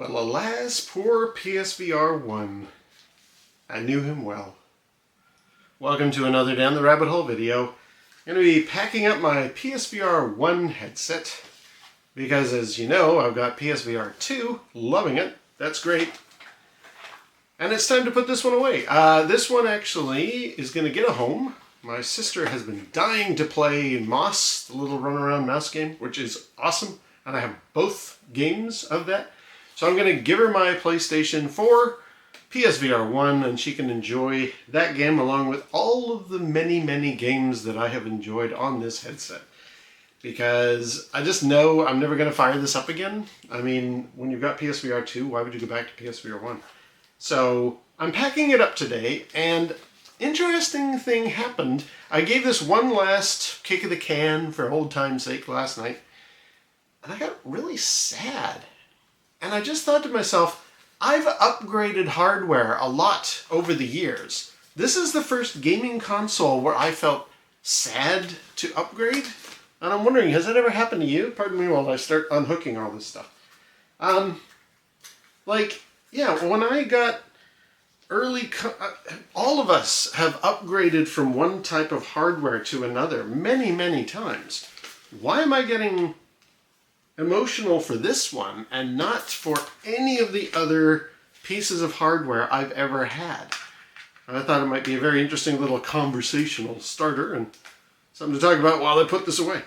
Well, alas, poor PSVR 1. I knew him well. Welcome to another Down the Rabbit Hole video. I'm going to be packing up my PSVR 1 headset because, as you know, I've got PSVR 2, loving it. That's great. And it's time to put this one away. This one actually is going to get a home. My sister has been dying to play Moss, the little run-around mouse game, which is awesome. And I have both games of that. So I'm going to give her my PlayStation 4, PSVR 1, and she can enjoy that game along with all of the many, many games that I have enjoyed on this headset. Because I just know I'm never going to fire this up again. I mean, when you've got PSVR 2, why would you go back to PSVR 1? So I'm packing it up today, and interesting thing happened. I gave this one last kick of the can for old time's sake last night, and I got really sad. And I just thought to myself, I've upgraded hardware a lot over the years. This is the first gaming console where I felt sad to upgrade. And I'm wondering, has that ever happened to you? Pardon me while I start unhooking all this stuff. When I got all of us have upgraded from one type of hardware to another many, many times. Why am I getting emotional for this one and not for any of the other pieces of hardware I've ever had? I thought it might be a very interesting little conversational starter and something to talk about while I put this away.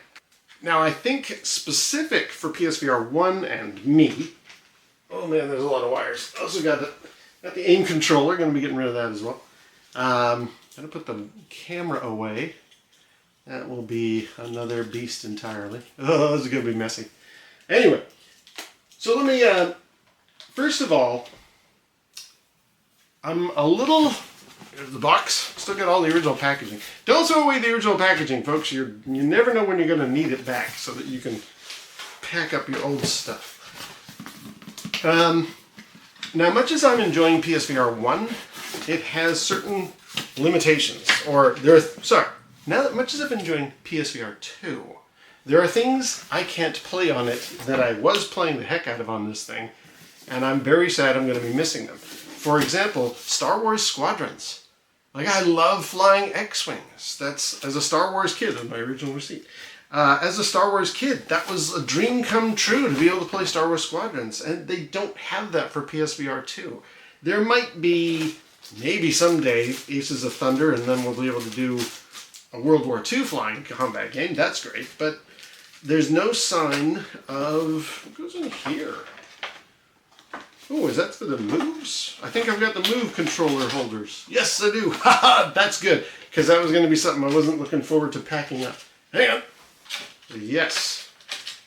Now, I think specific for PSVR 1 and me, oh man, there's a lot of wires. Also got the aim controller, going to be getting rid of that as well. I'm going to put the camera away. That will be another beast entirely. Oh, this is going to be messy. Anyway, so let me, first of all, I'm a little, here's the box, still got all the original packaging. Don't throw away the original packaging, folks. You never know when you're going to need it back so that you can pack up your old stuff. Now, much as I'm enjoying PSVR 1, it has certain limitations, much as I'm enjoying PSVR 2, there are things I can't play on it that I was playing the heck out of on this thing, and I'm very sad I'm going to be missing them. For example, Star Wars Squadrons. I love flying X-Wings. That's, as a Star Wars kid, on my original receipt. As a Star Wars kid, that was a dream come true to be able to play Star Wars Squadrons, and they don't have that for PSVR 2. There might be, maybe someday, Aces of Thunder, and then we'll be able to do a World War II flying combat game. That's great, but there's no sign of... What goes in here? Oh, is that for the moves? I think I've got the move controller holders. Yes, I do. Haha, that's good, because that was going to be something I wasn't looking forward to packing up. Hang on. Yes.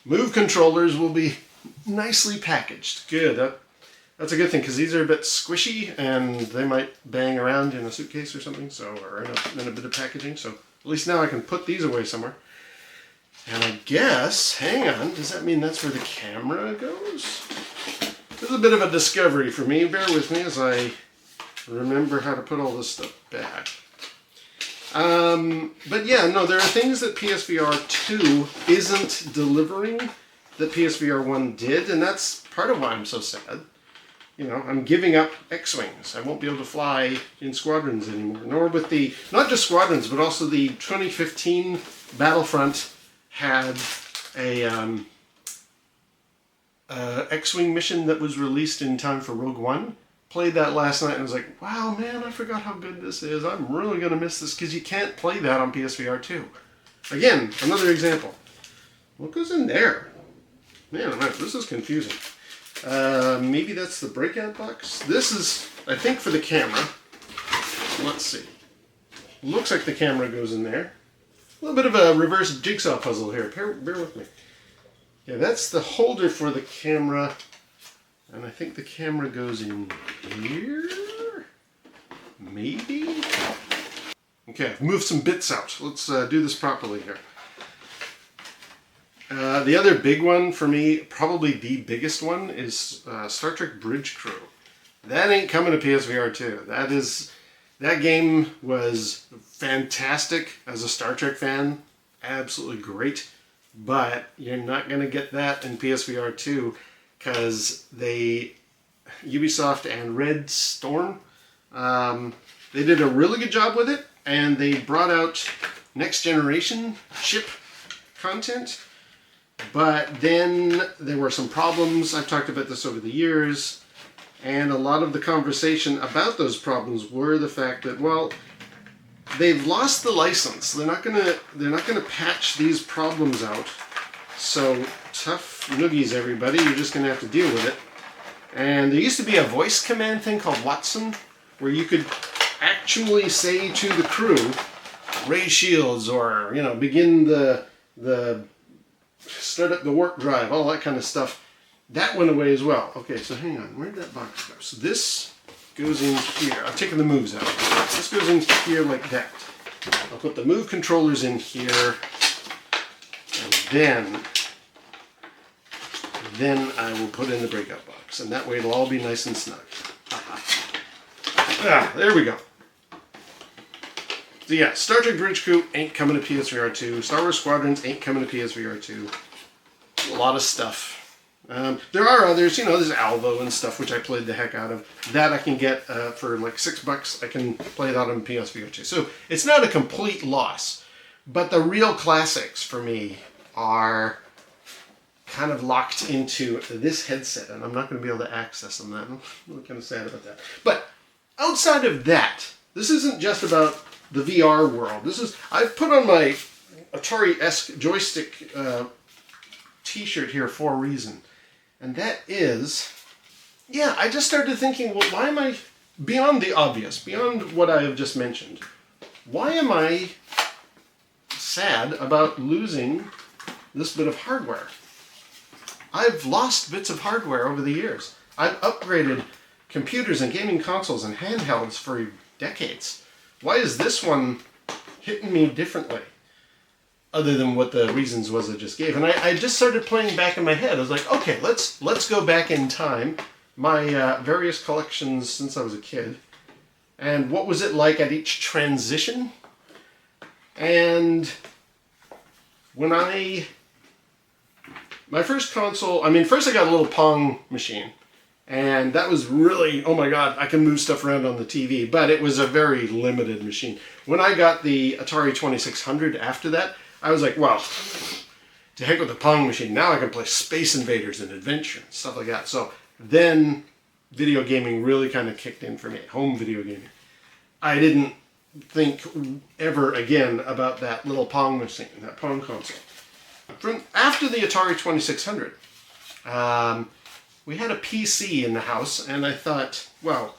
Move controllers will be nicely packaged. Good. That's a good thing, because these are a bit squishy, and they might bang around in a suitcase or something, or in a bit of packaging, so at least now I can put these away somewhere. And I guess, hang on, does that mean that's where the camera goes? This is a bit of a discovery for me. Bear with me as I remember how to put all this stuff back. But yeah, no, there are things that PSVR 2 isn't delivering that PSVR 1 did, and that's part of why I'm so sad. You know, I'm giving up X-Wings. I won't be able to fly in Squadrons anymore, nor with the, not just Squadrons, but also the 2015 Battlefront had a X-Wing mission that was released in time for Rogue One. Played that last night and was like, wow, man, I forgot how good this is. I'm really going to miss this, because you can't play that on PSVR 2. Again, another example. What goes in there? Man, this is confusing. Maybe that's the breakout box. This is, I think, for the camera. Let's see. Looks like the camera goes in there. A little bit of a reverse jigsaw puzzle here. Bear with me. Yeah, that's the holder for the camera. And I think the camera goes in here? Maybe? Okay, I've moved some bits out. Let's do this properly here. The other big one for me, probably the biggest one, is Star Trek Bridge Crew. That ain't coming to PSVR 2. That game was fantastic as a Star Trek fan. Absolutely great. But you're not going to get that in PSVR 2. because Ubisoft and Red Storm, they did a really good job with it, and they brought out next generation ship content. But then there were some problems. I've talked about this over the years, and a lot of the conversation about those problems were the fact that, well, they've lost the license. They're not gonna patch these problems out. So tough noogies, everybody. You're just gonna have to deal with it. And there used to be a voice command thing called Watson, where you could actually say to the crew, raise shields, or begin the start up the warp drive, all that kind of stuff. That went away as well. Okay, so hang on, where'd that box go? So this goes in here. I'm taking the moves out. This goes in here like that. I'll put the move controllers in here, and then I will put in the breakout box, and that way it'll all be nice and snug. There we go. So yeah, Star Trek Bridge Crew ain't coming to PSVR 2. Star Wars Squadrons ain't coming to PSVR 2. A lot of stuff. There are others, there's Alvo and stuff, which I played the heck out of. That I can get for like $6. I can play that on PSVR 2. So it's not a complete loss. But the real classics for me are kind of locked into this headset, and I'm not going to be able to access them. I'm really kind of sad about that. But outside of that, this isn't just about the VR world. I've put on my Atari-esque joystick t-shirt here for a reason. And that is, I just started thinking, well, why am I, beyond the obvious, beyond what I have just mentioned, why am I sad about losing this bit of hardware? I've lost bits of hardware over the years. I've upgraded computers and gaming consoles and handhelds for decades. Why is this one hitting me differently? Other than what the reasons was I just gave. And I just started playing back in my head. I was like, okay, let's go back in time. My various collections since I was a kid. And what was it like at each transition? And when my first console, first I got a little Pong machine. And that was really, oh my God, I can move stuff around on the TV. But it was a very limited machine. When I got the Atari 2600 after that, I was like, well, to heck with the Pong machine. Now I can play Space Invaders and Adventure and stuff like that. So then video gaming really kind of kicked in for me. Home video gaming. I didn't think ever again about that little Pong machine, that Pong console. After the Atari 2600, we had a PC in the house, and I thought, well,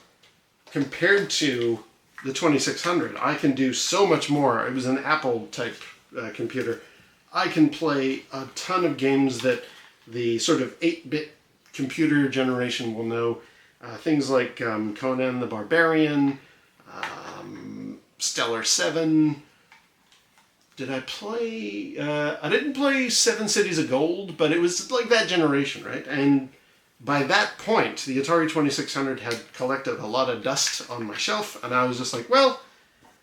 compared to the 2600, I can do so much more. It was an Apple-type computer. I can play a ton of games that the sort of 8-bit computer generation will know. Things like Conan the Barbarian, Stellar 7. Did I play... I didn't play Seven Cities of Gold, but it was like that generation, right? And by that point, the Atari 2600 had collected a lot of dust on my shelf, and I was just like, well,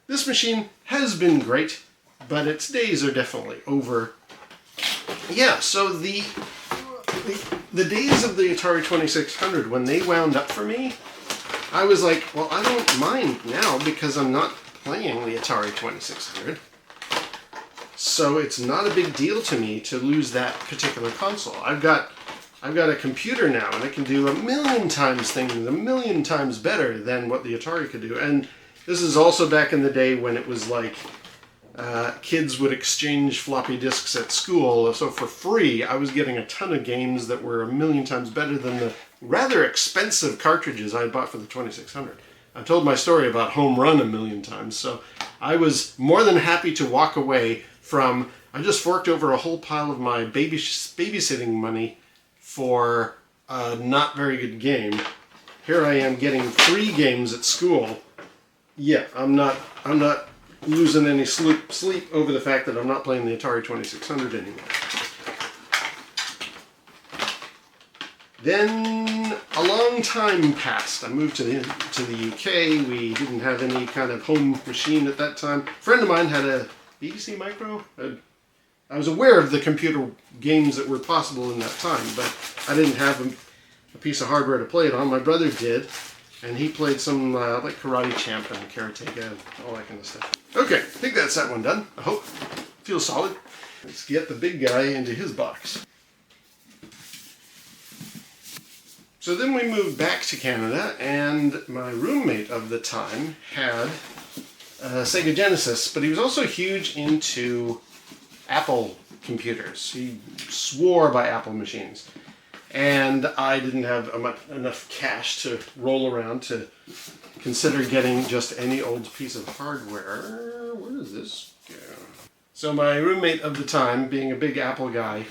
this machine has been great, but its days are definitely over. Yeah, so the days of the Atari 2600, when they wound up for me, I was like, well, I don't mind now because I'm not playing the Atari 2600. So it's not a big deal to me to lose that particular console. I've got a computer now, and it can do 1,000,000 times things 1,000,000 times better than what the Atari could do. And this is also back in the day when it was like kids would exchange floppy disks at school. So for free, I was getting a ton of games that were 1,000,000 times better than the rather expensive cartridges I bought for the 2600. I've told my story about Home Run 1,000,000 times, so I was more than happy to walk away from... I just forked over a whole pile of my babysitting money for a not very good game. Here I am getting free games at school. Yeah, I'm not losing any sleep over the fact that I'm not playing the Atari 2600 anymore. Then a long time passed. I moved to the UK. We didn't have any kind of home machine at that time. A friend of mine had a BBC Micro, I was aware of the computer games that were possible in that time, but I didn't have a piece of hardware to play it on. My brother did, and he played some like Karate Champ and Karateka and all that kind of stuff. Okay, I think that's that one done. I hope. Feels solid. Let's get the big guy into his box. So then we moved back to Canada, and my roommate of the time had a Sega Genesis, but he was also huge into Apple computers. He swore by Apple machines. And I didn't have enough cash to roll around to consider getting just any old piece of hardware. Where does this go? So my roommate of the time, being a big Apple guy,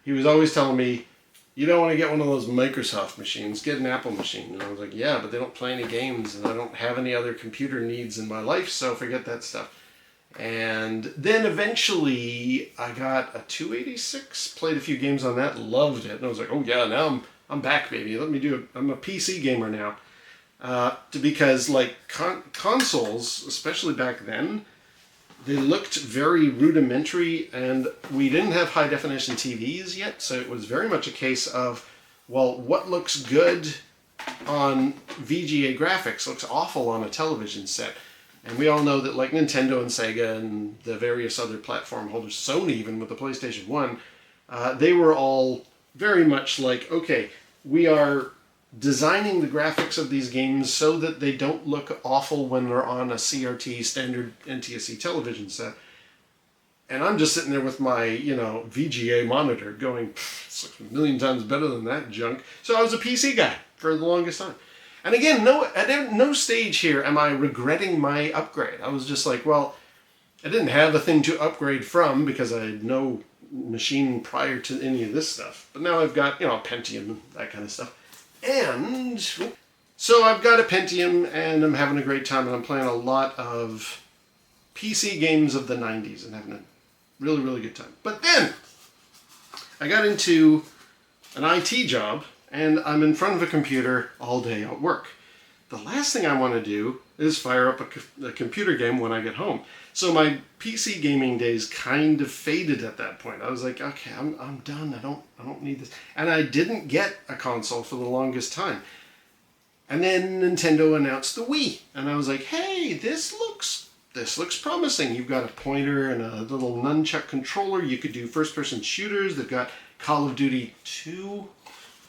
he was always telling me, you don't want to get one of those Microsoft machines, get an Apple machine. And I was like, yeah, but they don't play any games, and I don't have any other computer needs in my life, so forget that stuff. And then eventually I got a 286, played a few games on that, loved it, and I was like, oh yeah, now I'm back, baby. Let me do it. I'm a PC gamer now. Because like consoles, especially back then, they looked very rudimentary, and we didn't have high definition TVs yet, so it was very much a case of, well, what looks good on VGA graphics looks awful on a television set. And we all know that like Nintendo and Sega and the various other platform holders, Sony even with the PlayStation 1, they were all very much like, okay, we are designing the graphics of these games so that they don't look awful when they're on a CRT standard NTSC television set. And I'm just sitting there with my, VGA monitor going, it's like a million times better than that junk. So I was a PC guy for the longest time. And again, at no stage here am I regretting my upgrade. I was just like, well, I didn't have a thing to upgrade from because I had no machine prior to any of this stuff. But now I've got, Pentium and that kind of stuff. And so I've got a Pentium, and I'm having a great time, and I'm playing a lot of PC games of the 90s and having a really, really good time. But then I got into an IT job, and I'm in front of a computer all day at work. The last thing I want to do is fire up a computer game when I get home. So my PC gaming days kind of faded at that point. I was like, okay, I'm done. I don't need this. And I didn't get a console for the longest time. And then Nintendo announced the Wii, and I was like, hey, this looks promising. You've got a pointer and a little nunchuck controller. You could do first-person shooters. They've got Call of Duty 2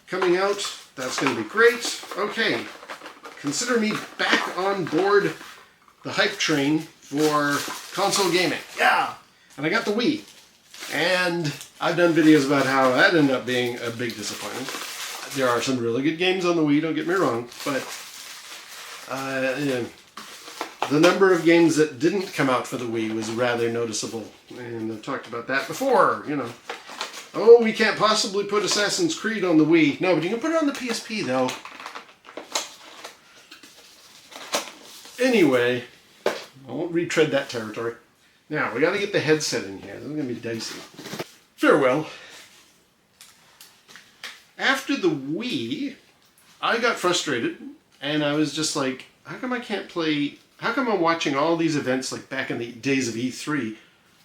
coming out. That's going to be great. Okay, consider me back on board the hype train for console gaming. Yeah! And I got the Wii. And I've done videos about how that ended up being a big disappointment. There are some really good games on the Wii, don't get me wrong, but the number of games that didn't come out for the Wii was rather noticeable. And I've talked about that before, Oh, we can't possibly put Assassin's Creed on the Wii. No, but you can put it on the PSP, though. Anyway, I won't retread that territory. Now, we got to get the headset in here. This is going to be dicey. Farewell. After the Wii, I got frustrated, and I was just like, how come I can't play... How come I'm watching all these events, like back in the days of E3?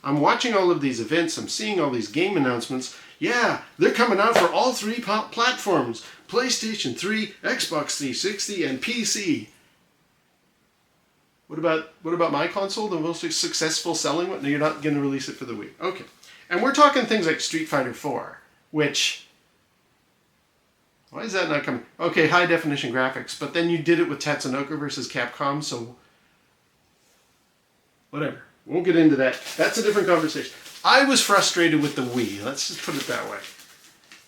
I'm watching all of these events, I'm seeing all these game announcements. Yeah, they're coming out for all three platforms. PlayStation 3, Xbox 360, and PC. What about my console, the most successful selling one? No, you're not going to release it for the Wii. Okay. And we're talking things like Street Fighter 4, which... Why is that not coming? Okay, high definition graphics, but then you did it with Tatsunoko versus Capcom, so... Whatever. Won't get into that. That's a different conversation. I was frustrated with the Wii. Let's just put it that way.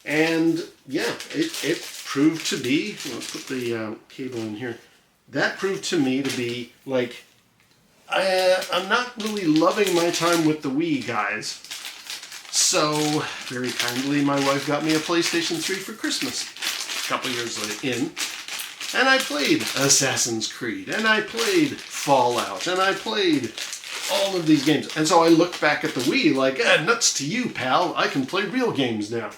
And yeah, it proved to be... Let's put the cable in here. That proved to me to be like... I'm not really loving my time with the Wii, guys. So, very kindly, my wife got me a PlayStation 3 for Christmas. A couple years in. And I played Assassin's Creed. And I played Fallout. And I played... all of these games. And so I looked back at the Wii like, nuts to you, pal. I can play real games now.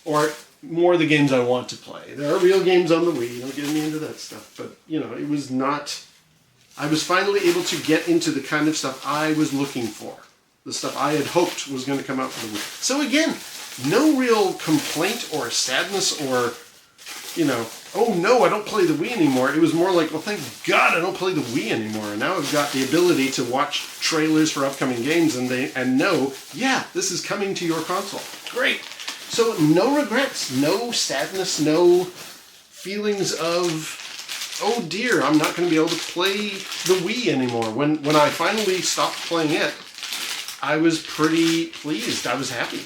Or more of the games I want to play. There are real games on the Wii. Don't get me into that stuff. But, it was not... I was finally able to get into the kind of stuff I was looking for. the stuff I had hoped was going to come out for the Wii. So again, no real complaint or sadness or, you know, oh no, I don't play the Wii anymore. It was more like, well, thank God I don't play the Wii anymore. And now I've got the ability to watch trailers for upcoming games and know, yeah, this is coming to your console. Great. So no regrets, no sadness, no feelings of, oh dear, I'm not going to be able to play the Wii anymore. When I finally stopped playing it, I was pretty pleased. I was happy.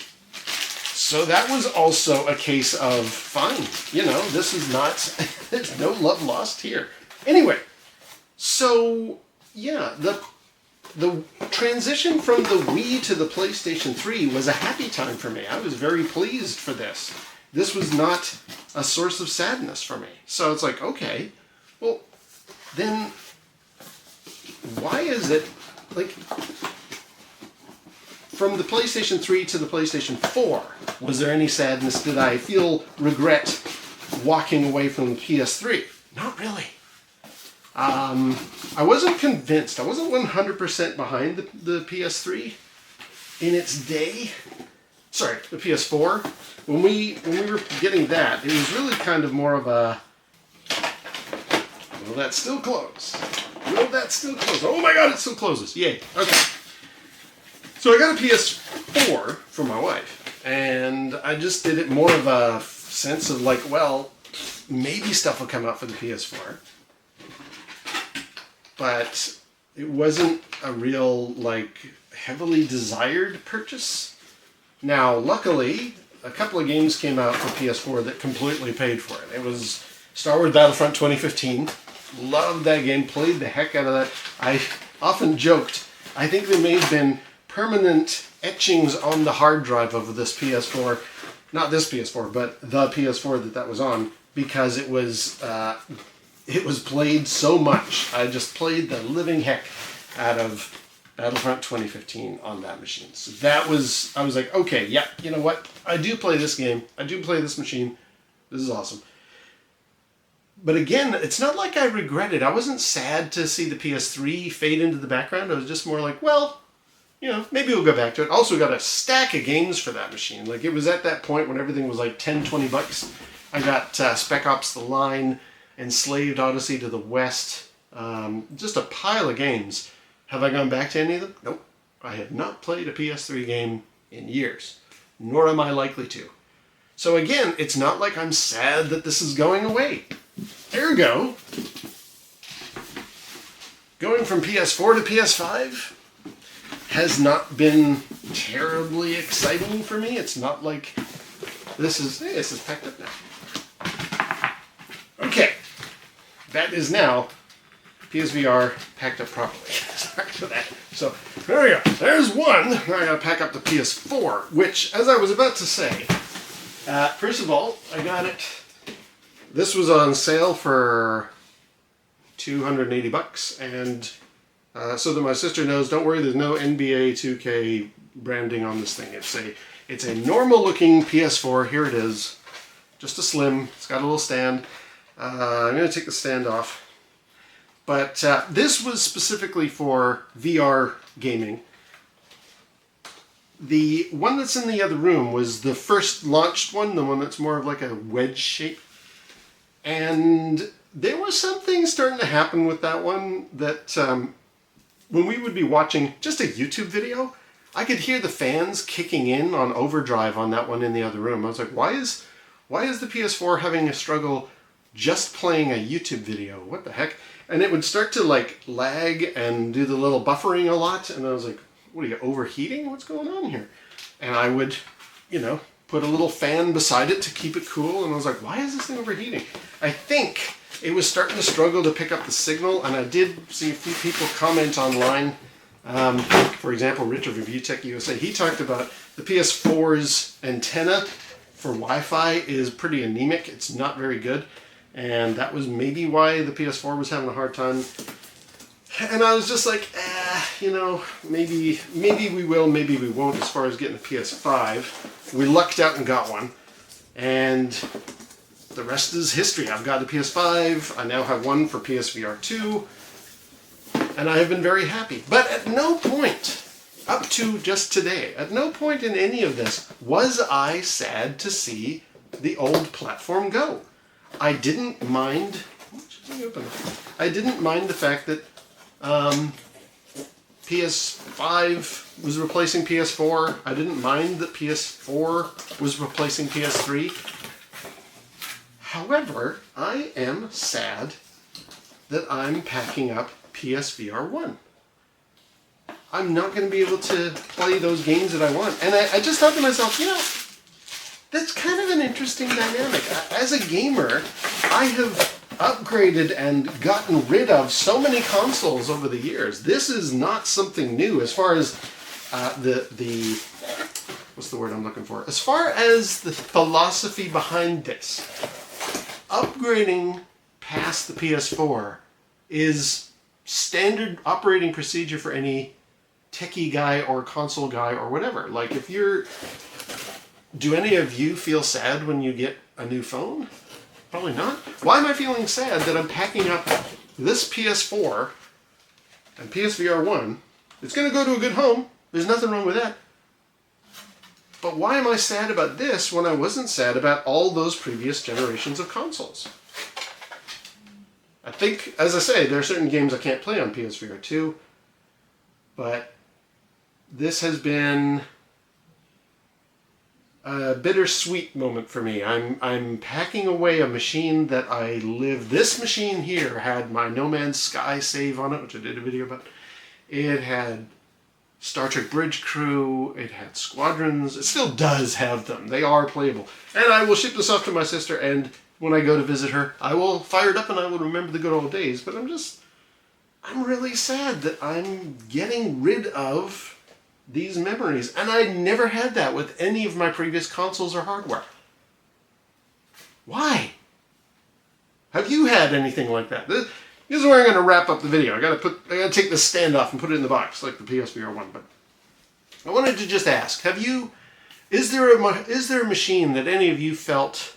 So that was also a case of, fine, you know, this is not, there's no love lost here. Anyway, so yeah, the transition from the Wii to the PlayStation 3 was a happy time for me. I was very pleased for this. This was not a source of sadness for me. So it's like, okay, well, then why is it, like, from the PlayStation 3 to the PlayStation 4, was there any sadness? Did I feel regret walking away from the PS3? Not really. I wasn't convinced. I wasn't 100% behind the PS3 in its day. Sorry, the PS4. When we were getting that, it was really kind of more of a, will that still close? Will that still close? Oh my God, it still closes. Yay. Okay. So I got a PS4 for my wife, and I just did it more of a sense of like, well, maybe stuff will come out for the PS4. But it wasn't a real, like, heavily desired purchase. Now, luckily, a couple of games came out for PS4 that completely paid for it. It was Star Wars Battlefront 2015. Loved that game, played the heck out of that. I often joked, I think there may have been permanent etchings on the hard drive of this PS4, not this PS4, but the PS4 that was on, because it was played so much. I just played the living heck out of Battlefront 2015 on that machine. So that was, I was like, okay, yeah, you know what? I do play this game. I do play this machine. This is awesome. But again, it's not like I regret it. I wasn't sad to see the PS3 fade into the background. I was just more like, well, you know, maybe we'll go back to it. Also got a stack of games for that machine. Like, it was at that point when everything was like 10, 20 bucks. I got Spec Ops The Line, Enslaved Odyssey to the West. Just a pile of games. Have I gone back to any of them? Nope. I have not played a PS3 game in years. Nor am I likely to. So again, it's not like I'm sad that this is going away. Ergo, going from PS4 to PS5 has not been terribly exciting for me. It's not like this is packed up now. Okay, that is now PSVR packed up properly. Sorry for that. So there we go. There's one. Now I gotta pack up the PS4, which, as I was about to say, first of all, I got it. This was on sale for 280 bucks, and so that my sister knows, don't worry, there's no NBA 2K branding on this thing. It's a normal looking PS4. Here it is. Just a slim. It's got a little stand. I'm going to take the stand off. But this was specifically for VR gaming. The one that's in the other room was the first launched one, the one that's more of like a wedge shape. And there was something starting to happen with that one that when we would be watching just a YouTube video, I could hear the fans kicking in on overdrive on that one in the other room. I was like, why is the PS4 having a struggle just playing a YouTube video? What the heck? And it would start to like lag and do the little buffering a lot. And I was like, what are you, overheating? What's going on here? And I would, you know, put a little fan beside it to keep it cool. And I was like, why is this thing overheating? I think it was starting to struggle to pick up the signal. And I did see a few people comment online. For example, Richard of ViewTech USA, he talked about the PS4's antenna for Wi-Fi is pretty anemic. It's not very good. And that was maybe why the PS4 was having a hard time. And I was just like, you know, maybe we will, maybe we won't as far as getting a PS5. We lucked out and got one. And the rest is history. I've got a PS5. I now have one for PSVR 2. And I have been very happy. But at no point up to just today, at no point in any of this was I sad to see the old platform go. I didn't mind. I didn't mind the fact that PS5 was replacing PS4. I didn't mind that PS4 was replacing PS3. However, I am sad that I'm packing up PSVR 1. I'm not going to be able to play those games that I want. And I just thought to myself, that's kind of an interesting dynamic. As a gamer, I have upgraded and gotten rid of so many consoles over the years. This is not something new as far as the what's the word I'm looking for? As far as the philosophy behind this, upgrading past the PS4 is standard operating procedure for any techie guy or console guy or whatever. Like do any of you feel sad when you get a new phone? Probably not. Why am I feeling sad that I'm packing up this PS4 and PSVR 1? It's going to go to a good home. There's nothing wrong with that. But why am I sad about this when I wasn't sad about all those previous generations of consoles? I think, as I say, there are certain games I can't play on PSVR 2, but this has been a bittersweet moment for me. I'm packing away a machine that I live. This machine here had my No Man's Sky save on it, which I did a video about. It had Star Trek Bridge Crew. It had Squadrons. It still does have them. They are playable. And I will ship this off to my sister, and when I go to visit her, I will fire it up and I will remember the good old days. But I'm really sad that I'm getting rid of these memories. And I never had that with any of my previous consoles or hardware. Why? Have you had anything like that? This is where I'm going to wrap up the video. I got to take this stand off and put it in the box like the PSVR 1. But I wanted to just ask, is there a machine that any of you felt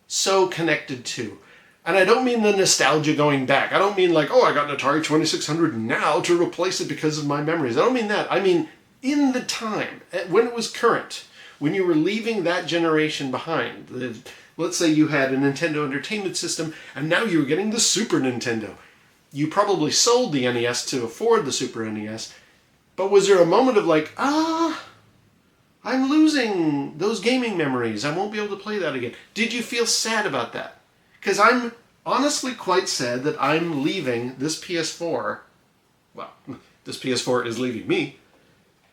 so connected to? And I don't mean the nostalgia going back. I don't mean like, I got an Atari 2600 now to replace it because of my memories. I don't mean that. I mean in the time, when it was current, when you were leaving that generation behind. Let's say you had a Nintendo Entertainment System, and now you were getting the Super Nintendo. You probably sold the NES to afford the Super NES, but was there a moment of like, I'm losing those gaming memories. I won't be able to play that again. Did you feel sad about that? Because I'm honestly quite sad that I'm leaving this PS4. Well, this PS4 is leaving me,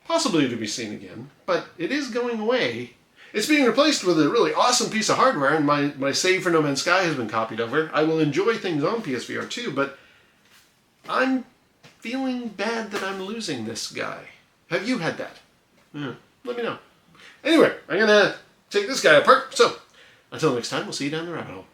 possibly to be seen again, but it is going away. It's being replaced with a really awesome piece of hardware, and my save for No Man's Sky has been copied over. I will enjoy things on PSVR 2, but I'm feeling bad that I'm losing this guy. Have you had that? Yeah, let me know. Anyway, I'm going to take this guy apart. So, until next time, we'll see you down the rabbit hole.